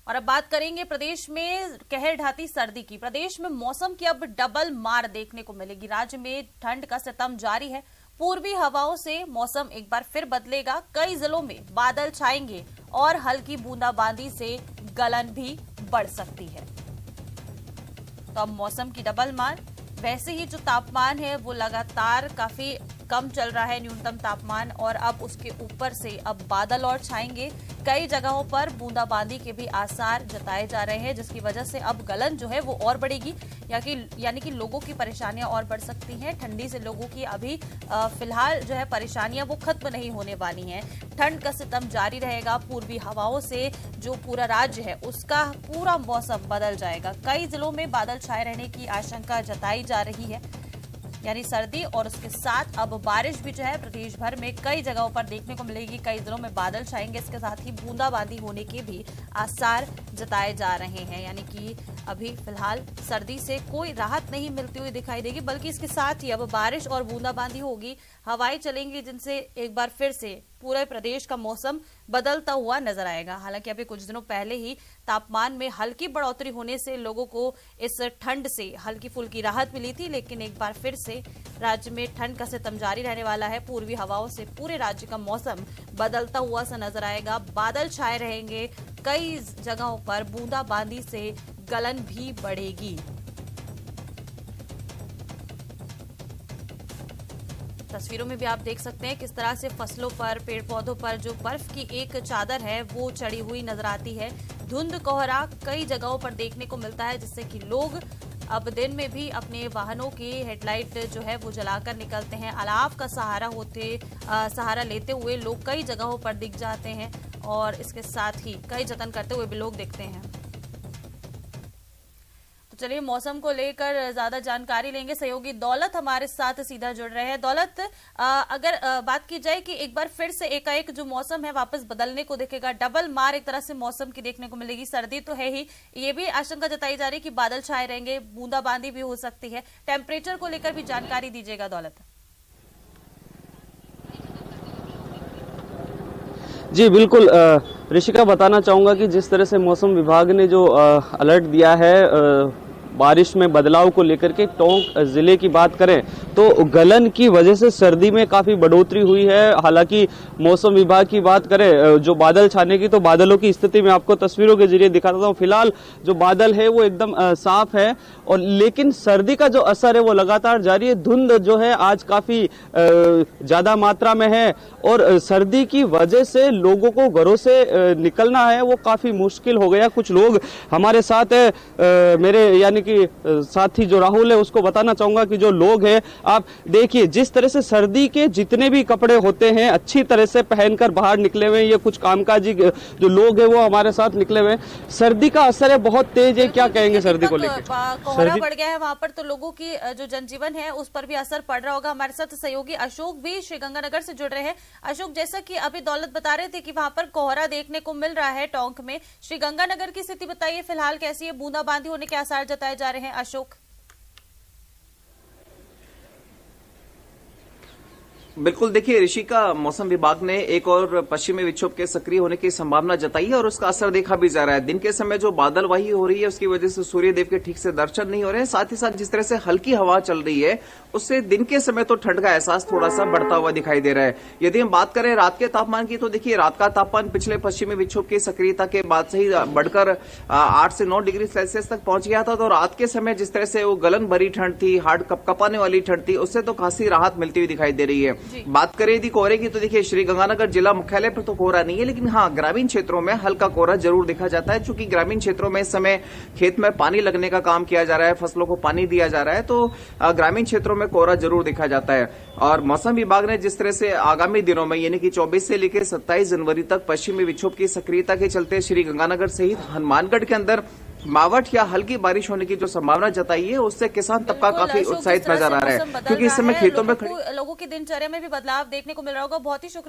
और अब बात करेंगे प्रदेश में कहर ढाती सर्दी की। प्रदेश में मौसम की अब डबल मार देखने को मिलेगी। राज्य में ठंड का सितम जारी है। पूर्वी हवाओं से मौसम एक बार फिर बदलेगा। कई जिलों में बादल छाएंगे और हल्की बूंदाबांदी से गलन भी बढ़ सकती है। तो अब मौसम की डबल मार। वैसे ही जो तापमान है वो लगातार काफी कम चल रहा है, न्यूनतम तापमान, और अब उसके ऊपर से अब बादल और छाएंगे। कई जगहों पर बूंदाबांदी के भी आसार जताए जा रहे हैं, जिसकी वजह से अब गलन जो है वो और बढ़ेगी, यानी कि लोगों की परेशानियां और बढ़ सकती हैं। ठंडी से लोगों की अभी फिलहाल जो है परेशानियां वो खत्म नहीं होने वाली हैं। ठंड का सितम जारी रहेगा। पूर्वी हवाओं से जो पूरा राज्य है उसका पूरा मौसम बदल जाएगा। कई जिलों में बादल छाए रहने की आशंका जताई जा रही है, यानी सर्दी और उसके साथ अब बारिश भी जो है प्रदेश भर में कई जगहों पर देखने को मिलेगी। कई जिलों में बादल छाएंगे, इसके साथ ही बूंदाबांदी होने के भी आसार जताए जा रहे हैं। यानी कि अभी फिलहाल सर्दी से कोई राहत नहीं मिलती हुई दिखाई देगी, बल्कि इसके साथ ही अब बारिश और बूंदाबांदी होगी, हवाएं चलेंगी, जिनसे एक बार फिर से पूरे प्रदेश का मौसम बदलता हुआ नजर आएगा। हालांकि अभी कुछ दिनों पहले ही तापमान में हल्की बढ़ोतरी होने से लोगों को इस ठंड से हल्की फुल्की राहत मिली थी, लेकिन एक बार फिर से राज्य में ठंड का सितम जारी रहने वाला है। पूर्वी हवाओं से पूरे राज्य का मौसम बदलता हुआ सा नजर आएगा। बादल छाए रहेंगे। कई जगहों पर बूंदाबांदी से गलन भी बढ़ेगी। तस्वीरों में भी आप देख सकते हैं किस तरह से फसलों पर, पेड़ पौधों पर जो बर्फ की एक चादर है वो चढ़ी हुई नजर आती है। धुंध कोहरा कई जगहों पर देखने को मिलता है, जिससे कि लोग अब दिन में भी अपने वाहनों की हेडलाइट जो है वो जलाकर निकलते हैं। अलाव का सहारा लेते हुए लोग कई जगहों पर दिख जाते हैं, और इसके साथ ही कई जतन करते हुए भी लोग दिखते हैं। चलिए मौसम को लेकर ज्यादा जानकारी लेंगे। सहयोगी दौलत हमारे साथ सीधा जुड़ रहे हैं। दौलत, अगर बात की जाए कि एक बार फिर से एकाएक जो मौसम है वापस बदलने को दिखेगा, डबल मार एक तरह से मौसम की देखने को मिलेगी। सर्दी तो है ही, ये भी आशंका जताई जा रही है कि बादल छाए रहेंगे, बूंदाबांदी भी हो सकती है। टेम्परेचर को लेकर भी जानकारी दीजिएगा दौलत। जी बिल्कुल ऋषिका, बताना चाहूंगा कि जिस तरह से मौसम विभाग ने जो अलर्ट दिया है बारिश में बदलाव को लेकर के, टोंक जिले की बात करें तो गलन की वजह से सर्दी में काफी बढ़ोतरी हुई है। हालांकि मौसम विभाग की बात करें जो बादल छाने की, तो बादलों की स्थिति में आपको तस्वीरों के जरिए दिखाता हूं। फिलहाल जो बादल है वो एकदम साफ है, और लेकिन सर्दी का जो असर है वो लगातार जारी है। धुंध जो है आज काफी ज्यादा मात्रा में है, और सर्दी की वजह से लोगों को घरों से निकलना है वो काफी मुश्किल हो गया। कुछ लोग हमारे साथ मेरे यानी कि साथी जो राहुल है उसको बताना चाहूंगा कि जो लोग हैं, आप देखिए जिस तरह से सर्दी के जितने भी कपड़े होते हैं अच्छी तरह से पहनकर बाहर निकले हुए। ये कुछ कामकाजी जो लोग हैं वो हमारे साथ निकले हुए। सर्दी का असर है बहुत तेज है। क्या कहेंगे सर्दी को लेकर? कोहरा बढ़ गया है वहां पर, तो लोगों की जो जनजीवन है उस पर भी असर पड़ रहा होगा। हमारे साथ सहयोगी अशोक भी श्रीगंगानगर से जुड़ रहे हैं। अशोक, जैसा कि अभी दौलत बता रहे थे कि वहां पर कोहरा देखने को मिल रहा है टोंक में, श्रीगंगानगर की स्थिति बताइए फिलहाल कैसी है? बूंदाबांदी होने के आसार जताए जा रहे हैं अशोक। बिल्कुल, देखिए ऋषिका, मौसम विभाग ने एक और पश्चिमी विक्षोभ के सक्रिय होने की संभावना जताई है, और उसका असर देखा भी जा रहा है। दिन के समय जो बादलवाही हो रही है उसकी वजह से सूर्य देव के ठीक से दर्शन नहीं हो रहे हैं। साथ ही साथ जिस तरह से हल्की हवा चल रही है उससे दिन के समय तो ठंड का एहसास थोड़ा सा बढ़ता हुआ दिखाई दे रहा है। यदि हम बात करें रात के तापमान की, तो देखिए रात का तापमान पिछले पश्चिमी विक्षोभ की सक्रियता के बाद से ही बढ़कर 8 से 9 डिग्री सेल्सियस तक पहुंच गया था। तो रात के समय जिस तरह से वो गलन भरी ठंड थी, हार्ड कपकपाने वाली ठंड थी, उससे तो खासी राहत मिलती हुई दिखाई दे रही है। बात करें यदि कोहरे की, तो देखिए श्रीगंगानगर जिला मुख्यालय पर तो कोहरा नहीं है, लेकिन हाँ ग्रामीण क्षेत्रों में हल्का कोहरा जरूर देखा जाता है। चूंकि ग्रामीण क्षेत्रों में इस समय खेत में पानी लगने का काम किया जा रहा है, फसलों को पानी दिया जा रहा है, तो ग्रामीण क्षेत्रों में कोहरा जरूर देखा जाता है। और मौसम विभाग ने जिस तरह से आगामी दिनों में यानी कि 24 से लेकर 27 जनवरी तक पश्चिमी विक्षोभ की सक्रियता के चलते श्रीगंगानगर सहित हनुमानगढ़ के अंदर मावठ या हल्की बारिश होने की जो संभावना जताई है, उससे किसान तबका काफी उत्साहित नजर आ रहा है, क्योंकि इस समय खेतों में लोगों की दिनचर्या में भी बदलाव देखने को मिल रहा होगा। बहुत ही शुक्रिया।